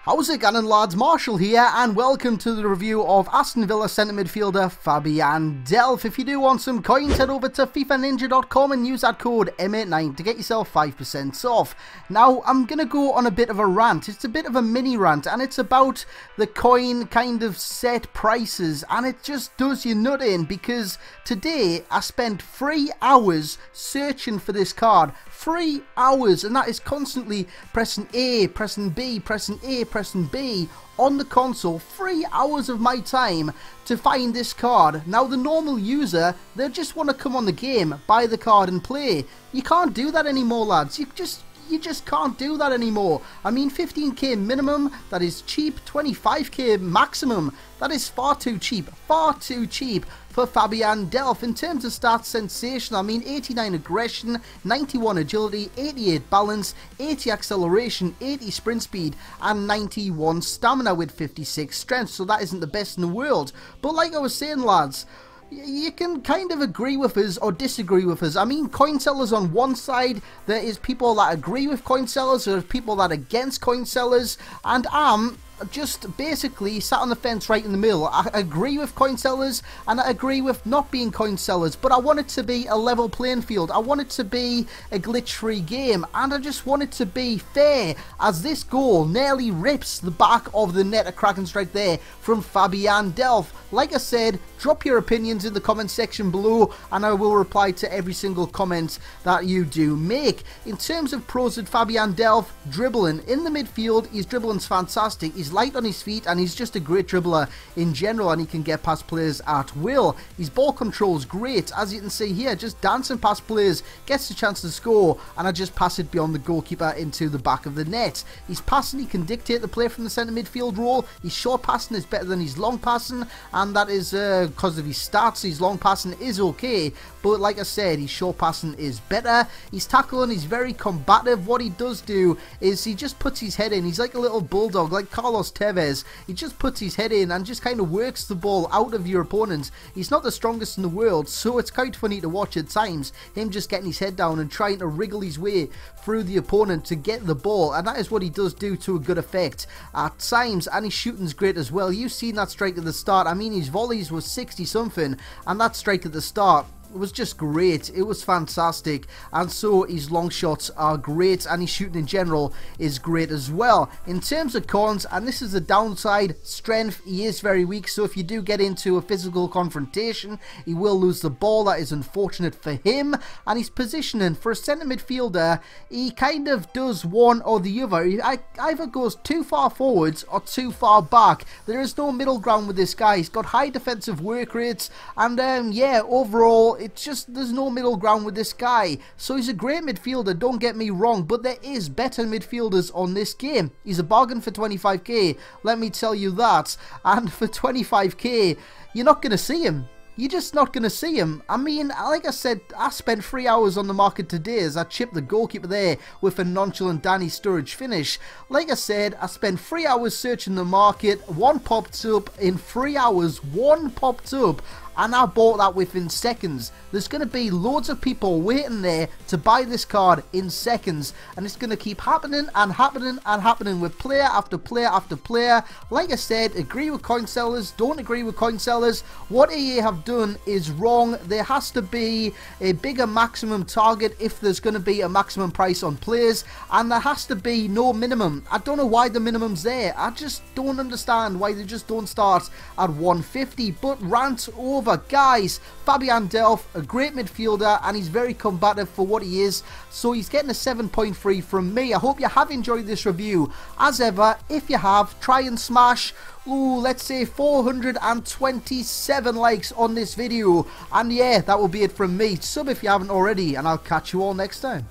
How's it going, lads? Marshall here, and welcome to the review of Aston Villa centre midfielder Fabian Delph. If you do want some coins, head over to FIFAninja.com and use that code M89 to get yourself 5% off. Now, I'm going to go on a bit of a rant. It's a bit of a mini rant, and it's about the coin kind of set prices, and it just does you nut in, because today I spent 3 hours searching for this card. 3 hours, and that is constantly pressing A, pressing B, pressing A, pressing B on the console. 3 hours of my time to find this card. Now, the normal user, they just want to come on the game, buy the card and play. You can't do that anymore, lads. You just can't do that anymore. I mean, 15k minimum, that is cheap. 25k maximum, that is far too cheap for Fabian Delph. In terms of stats, sensational. I mean, 89 aggression, 91 agility, 88 balance, 80 acceleration, 80 sprint speed, and 91 stamina with 56 strength. So that isn't the best in the world. But like I was saying, lads, you can kind of agree with us or disagree with us. I mean, coin sellers on one side, there is people that agree with coin sellers, there's people that are against coin sellers, and I'm just basically sat on the fence right in the middle. I agree with coin sellers and I agree with not being coin sellers, but I want it to be a level playing field. I want it to be a glitch free game, and I just want it to be fair, as this goal nearly rips the back of the net. A cracking strike there from Fabian Delph. Like I said, drop your opinions in the comment section below and I will reply to every single comment that you do make. In terms of pros with Fabian Delph, dribbling in the midfield, his dribbling's fantastic. He's light on his feet and he's just a great dribbler in general, and he can get past players at will. His ball control's great, as you can see here, just dancing past players, gets the chance to score, and I just pass it beyond the goalkeeper into the back of the net. His passing, he can dictate the play from the centre midfield role. His short passing is better than his long passing, and that is because of his stats. His long passing is okay, but like I said, his short passing is better. His tackling is very combative. What he does do is he just puts his head in. He's like a little bulldog, like Carlos Tevez. He just puts his head in and just kind of works the ball out of your opponent. He's not the strongest in the world, so it's quite funny to watch at times, him just getting his head down and trying to wriggle his way through the opponent to get the ball, and that is what he does do to a good effect at times. And his shooting's great as well. You've seen that strike at the start. I mean, his volleys was 60 something, and that strike at the start, it was just great. It was fantastic. And so his long shots are great, and his shooting in general is great as well. In terms of cons, and this is the downside, strength, he is very weak, so if you do get into a physical confrontation, he will lose the ball. That is unfortunate for him. And his positioning for a centre midfielder, he kind of does one or the other. He either goes too far forwards or too far back. There is no middle ground with this guy. He's got high defensive work rates, and yeah, overall, it's just, there's no middle ground with this guy. So he's a great midfielder, don't get me wrong, but there is better midfielders on this game. He's a bargain for 25k, let me tell you that. And for 25k, you're not going to see him. You're just not going to see him. I mean, like I said, I spent 3 hours on the market today as I chipped the goalkeeper there with a nonchalant Danny Sturridge finish. Like I said, I spent 3 hours searching the market. One popped up in 3 hours. One popped up. And I bought that within seconds. There's going to be loads of people waiting there to buy this card in seconds. And it's going to keep happening and happening and happening with player after player after player. Like I said, agree with coin sellers, don't agree with coin sellers. What EA have done is wrong. There has to be a bigger maximum target if there's going to be a maximum price on players. And there has to be no minimum. I don't know why the minimum's there. I just don't understand why they just don't start at 150. But rant over. Guys, Fabian Delph, a great midfielder, and he's very combative for what he is, so he's getting a 7.3 from me. I hope you have enjoyed this review. As ever, if you have, try and smash, let's say 427 likes on this video, and yeah, that will be it from me. Sub if you haven't already, and I'll catch you all next time.